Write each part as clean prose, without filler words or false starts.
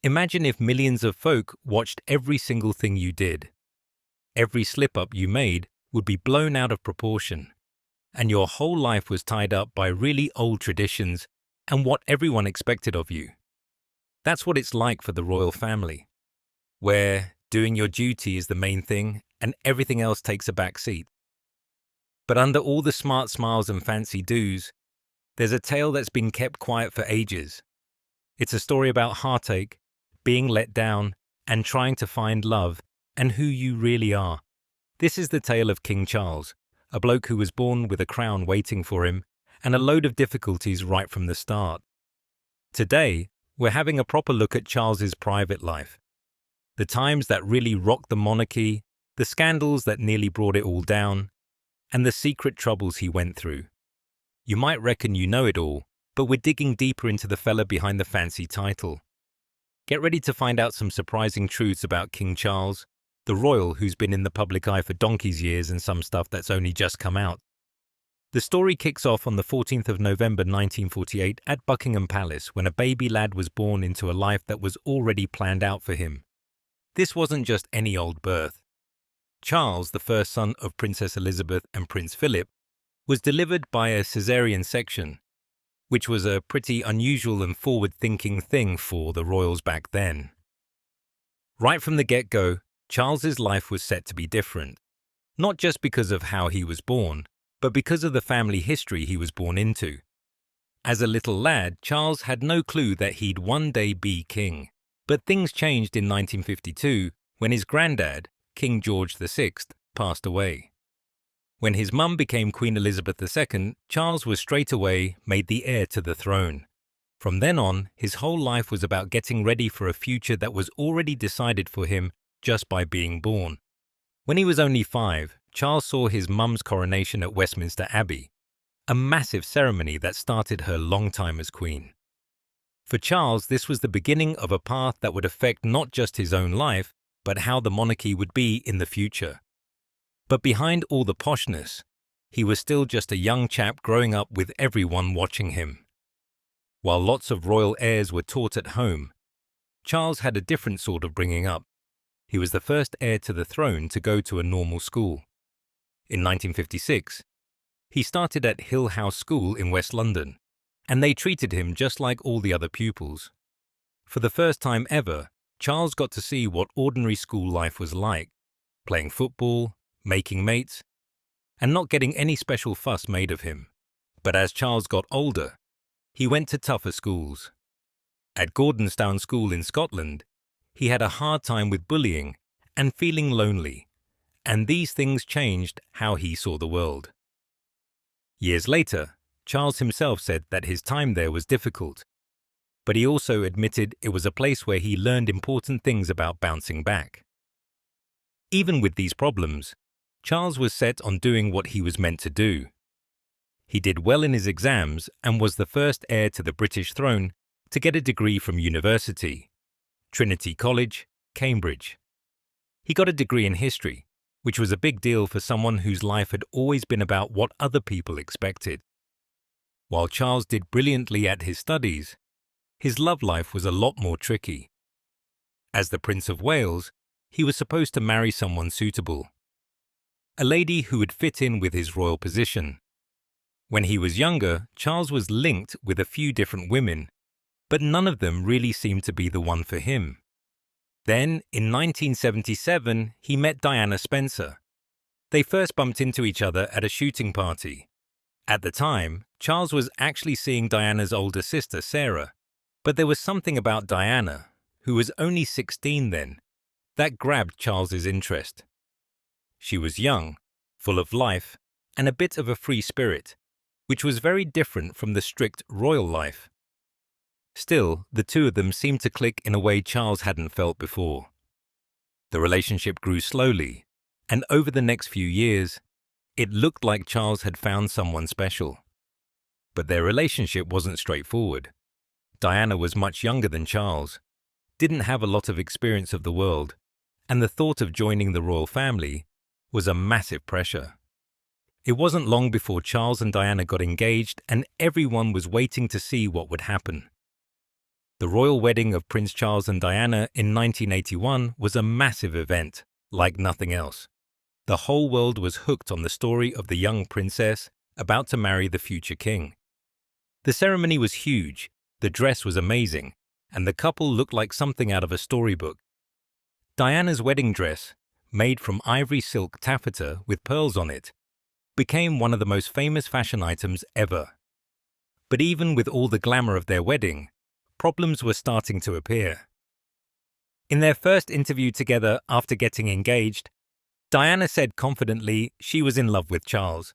Imagine if millions of folk watched every single thing you did. Every slip-up you made would be blown out of proportion, and your whole life was tied up by really old traditions and what everyone expected of you. That's what it's like for the royal family, where doing your duty is the main thing and everything else takes a back seat. But under all the smart smiles and fancy do's, there's a tale that's been kept quiet for ages. It's a story about heartache, being let down, and trying to find love and who you really are. This is the tale of King Charles, a bloke who was born with a crown waiting for him and a load of difficulties right from the start. Today, we're having a proper look at Charles's private life. The times that really rocked the monarchy, the scandals that nearly brought it all down, and the secret troubles he went through. You might reckon you know it all, but we're digging deeper into the fella behind the fancy title. Get ready to find out some surprising truths about King Charles, the royal who's been in the public eye for donkey's years and some stuff that's only just come out. The story kicks off on the 14th of November 1948 at Buckingham Palace when a baby lad was born into a life that was already planned out for him. This wasn't just any old birth. Charles, the first son of Princess Elizabeth and Prince Philip, was delivered by a caesarean section, which was a pretty unusual and forward-thinking thing for the royals back then. Right from the get-go, Charles's life was set to be different, not just because of how he was born, but because of the family history he was born into. As a little lad, Charles had no clue that he'd one day be king. But things changed in 1952 when his granddad, King George VI, passed away. When his mum became Queen Elizabeth II, Charles was straight away made the heir to the throne. From then on, his whole life was about getting ready for a future that was already decided for him just by being born. When he was only 5, Charles saw his mum's coronation at Westminster Abbey, a massive ceremony that started her long time as queen. For Charles, this was the beginning of a path that would affect not just his own life, but how the monarchy would be in the future. But behind all the poshness, he was still just a young chap growing up with everyone watching him. While lots of royal heirs were taught at home, Charles had a different sort of bringing up. He was the first heir to the throne to go to a normal school. In 1956, he started at Hill House School in West London, and they treated him just like all the other pupils. For the first time ever, Charles got to see what ordinary school life was like, playing football, making mates, and not getting any special fuss made of him. But as Charles got older, he went to tougher schools. At Gordonstoun School in Scotland, he had a hard time with bullying and feeling lonely, and these things changed how he saw the world. Years later, Charles himself said that his time there was difficult, but he also admitted it was a place where he learned important things about bouncing back. Even with these problems, Charles was set on doing what he was meant to do. He did well in his exams and was the first heir to the British throne to get a degree from university, Trinity College, Cambridge. He got a degree in history, which was a big deal for someone whose life had always been about what other people expected. While Charles did brilliantly at his studies, his love life was a lot more tricky. As the Prince of Wales, he was supposed to marry someone suitable, a lady who would fit in with his royal position. When he was younger, Charles was linked with a few different women, but none of them really seemed to be the one for him. Then, in 1977, he met Diana Spencer. They first bumped into each other at a shooting party. At the time, Charles was actually seeing Diana's older sister, Sarah, but there was something about Diana, who was only 16 then, that grabbed Charles's interest. She was young, full of life, and a bit of a free spirit, which was very different from the strict royal life. Still, the two of them seemed to click in a way Charles hadn't felt before. The relationship grew slowly, and over the next few years, it looked like Charles had found someone special. But their relationship wasn't straightforward. Diana was much younger than Charles, didn't have a lot of experience of the world, and the thought of joining the royal family was a massive pressure. It wasn't long before Charles and Diana got engaged and everyone was waiting to see what would happen. The royal wedding of Prince Charles and Diana in 1981 was a massive event, like nothing else. The whole world was hooked on the story of the young princess about to marry the future king. The ceremony was huge, the dress was amazing, and the couple looked like something out of a storybook. Diana's wedding dress, made from ivory silk taffeta with pearls on it, became one of the most famous fashion items ever. But even with all the glamour of their wedding, problems were starting to appear. In their first interview together after getting engaged, Diana said confidently she was in love with Charles,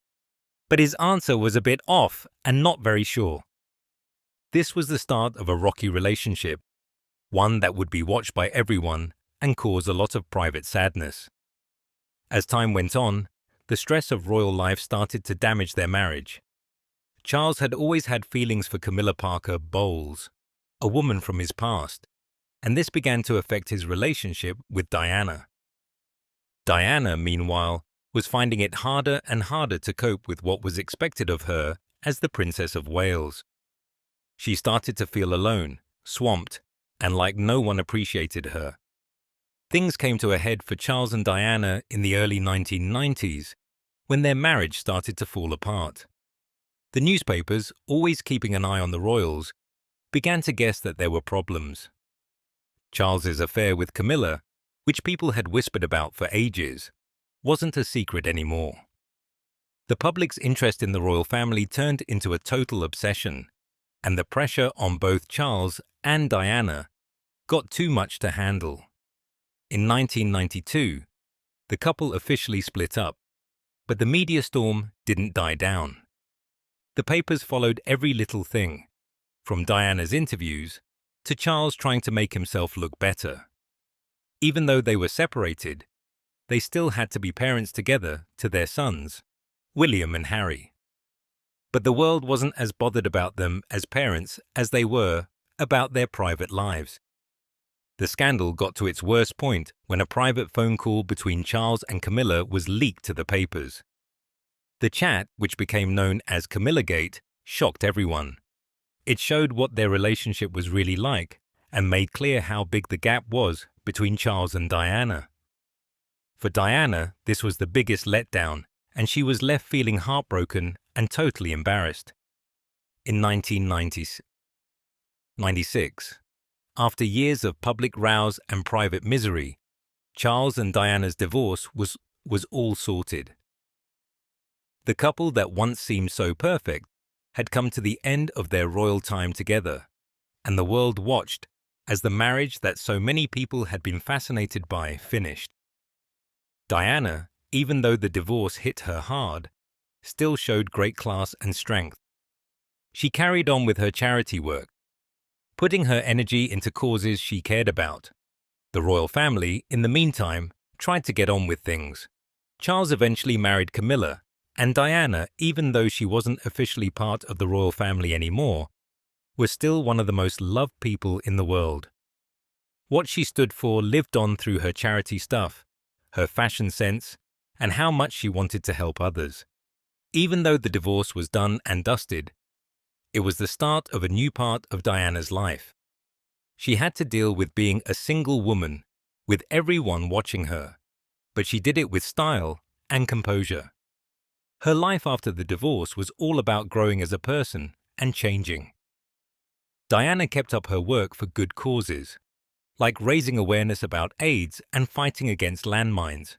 but his answer was a bit off and not very sure. This was the start of a rocky relationship, one that would be watched by everyone and cause a lot of private sadness. As time went on, the stress of royal life started to damage their marriage. Charles had always had feelings for Camilla Parker Bowles, a woman from his past, and this began to affect his relationship with Diana. Diana, meanwhile, was finding it harder and harder to cope with what was expected of her as the Princess of Wales. She started to feel alone, swamped, and like no one appreciated her. Things came to a head for Charles and Diana in the early 1990s, when their marriage started to fall apart. The newspapers, always keeping an eye on the royals, began to guess that there were problems. Charles's affair with Camilla, which people had whispered about for ages, wasn't a secret anymore. The public's interest in the royal family turned into a total obsession, and the pressure on both Charles and Diana got too much to handle. In 1992, the couple officially split up, but the media storm didn't die down. The papers followed every little thing, from Diana's interviews to Charles trying to make himself look better. Even though they were separated, they still had to be parents together to their sons, William and Harry. But the world wasn't as bothered about them as parents as they were about their private lives. The scandal got to its worst point when a private phone call between Charles and Camilla was leaked to the papers. The chat, which became known as Camillagate, shocked everyone. It showed what their relationship was really like and made clear how big the gap was between Charles and Diana. For Diana, this was the biggest letdown, and she was left feeling heartbroken and totally embarrassed. In 1996, after years of public rows and private misery, Charles and Diana's divorce was all sorted. The couple that once seemed so perfect had come to the end of their royal time together, and the world watched as the marriage that so many people had been fascinated by finished. Diana, even though the divorce hit her hard, still showed great class and strength. She carried on with her charity work, putting her energy into causes she cared about. The royal family, in the meantime, tried to get on with things. Charles eventually married Camilla, and Diana, even though she wasn't officially part of the royal family anymore, was still one of the most loved people in the world. What she stood for lived on through her charity stuff, her fashion sense, and how much she wanted to help others. Even though the divorce was done and dusted, it was the start of a new part of Diana's life. She had to deal with being a single woman, with everyone watching her, but she did it with style and composure. Her life after the divorce was all about growing as a person and changing. Diana kept up her work for good causes, like raising awareness about AIDS and fighting against landmines.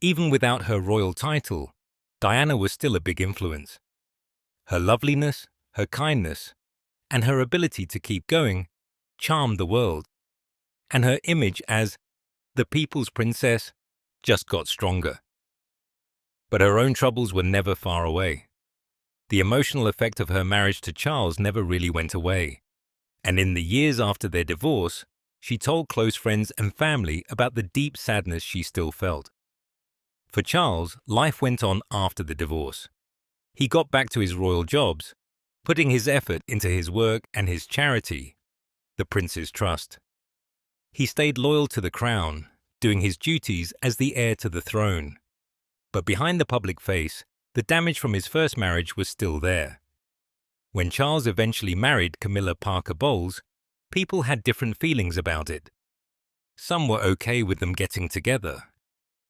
Even without her royal title, Diana was still a big influence. Her loveliness, her kindness, and her ability to keep going charmed the world, and her image as the people's princess just got stronger. But her own troubles were never far away. The emotional effect of her marriage to Charles never really went away, and in the years after their divorce, she told close friends and family about the deep sadness she still felt. For Charles, life went on after the divorce. He got back to his royal jobs, putting his effort into his work and his charity, the Prince's Trust. He stayed loyal to the crown, doing his duties as the heir to the throne. But behind the public face, the damage from his first marriage was still there. When Charles eventually married Camilla Parker Bowles, people had different feelings about it. Some were okay with them getting together,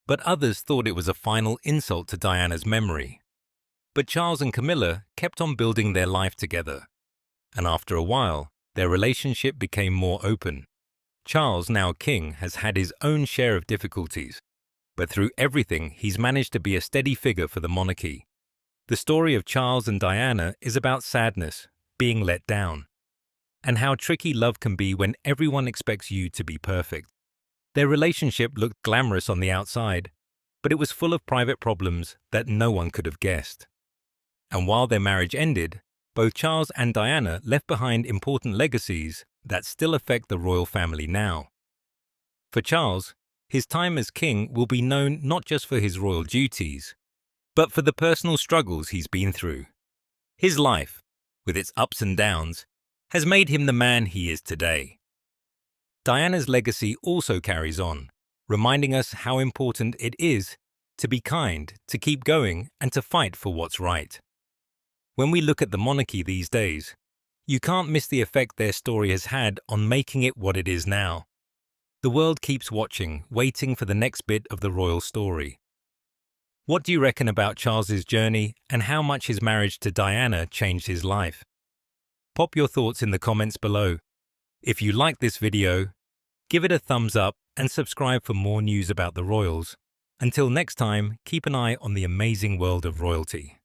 but others thought it was a final insult to Diana's memory. But Charles and Camilla kept on building their life together, and after a while, their relationship became more open. Charles, now king, has had his own share of difficulties, but through everything, he's managed to be a steady figure for the monarchy. The story of Charles and Diana is about sadness, being let down, and how tricky love can be when everyone expects you to be perfect. Their relationship looked glamorous on the outside, but it was full of private problems that no one could have guessed. And while their marriage ended, both Charles and Diana left behind important legacies that still affect the royal family now. For Charles, his time as king will be known not just for his royal duties, but for the personal struggles he's been through. His life, with its ups and downs, has made him the man he is today. Diana's legacy also carries on, reminding us how important it is to be kind, to keep going, and to fight for what's right. When we look at the monarchy these days, you can't miss the effect their story has had on making it what it is now. The world keeps watching, waiting for the next bit of the royal story. What do you reckon about Charles's journey and how much his marriage to Diana changed his life? Pop your thoughts in the comments below. If you liked this video, give it a thumbs up and subscribe for more news about the royals. Until next time, keep an eye on the amazing world of royalty.